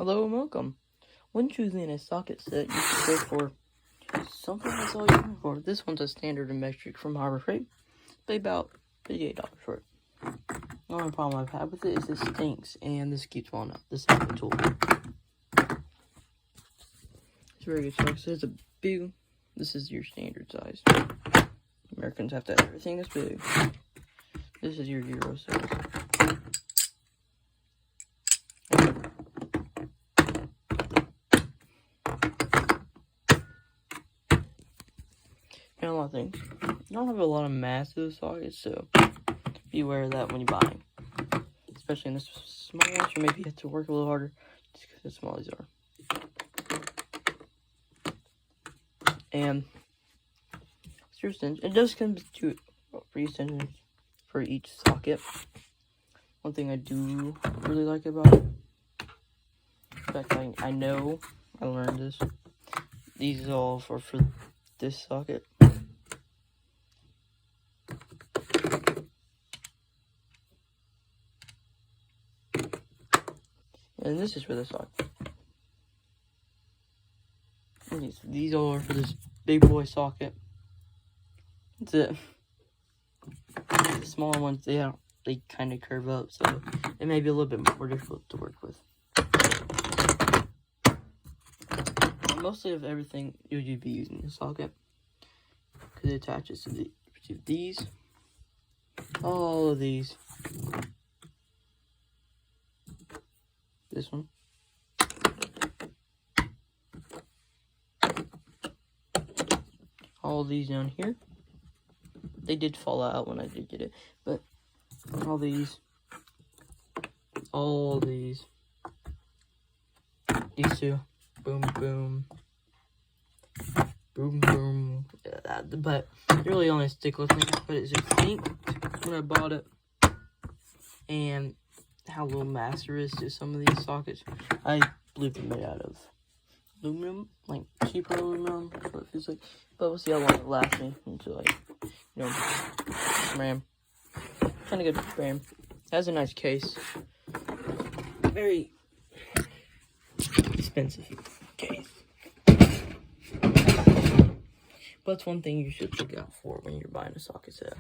Hello and welcome. When choosing a socket set, you should go for something that's all you're looking for. This one's a standard Metric from Harbor Freight. Pay about $58 for it. The only problem I've had with it is it stinks and this keeps falling out. This is the tool. It's very good socket. So it's a big. This is your standard size. Americans have to have everything this big. This is your Euro size. And a lot of things. You don't have a lot of massive sockets, so be aware of that when you buy them. Especially in the small ones, or maybe you have to work a little harder just because how small these are. And it's your extension. It does come with 2 free extensions for each socket. One thing I do really like about it, in fact, I know I learned this. These all are for this socket. And this is for the socket. These all are for this big boy socket. That's it. The smaller ones, they kind of curve up, so it may be a little bit more difficult to work with. But mostly of everything, you'd be using the socket because it attaches to these, all of these. This one. All these down here. They did fall out when I did get it, but all these, these 2, boom, boom, boom, boom. Yeah, but it really only stick with me, but it just stinked when I bought it, and how little mass there is to some of these sockets. I believe they're made out of aluminum, like cheaper aluminum, that's what it feels like. But we'll see how long it lasts me until RAM. Kind of good RAM. It has a nice case. Very expensive case. But it's one thing you should look out for when you're buying a socket set.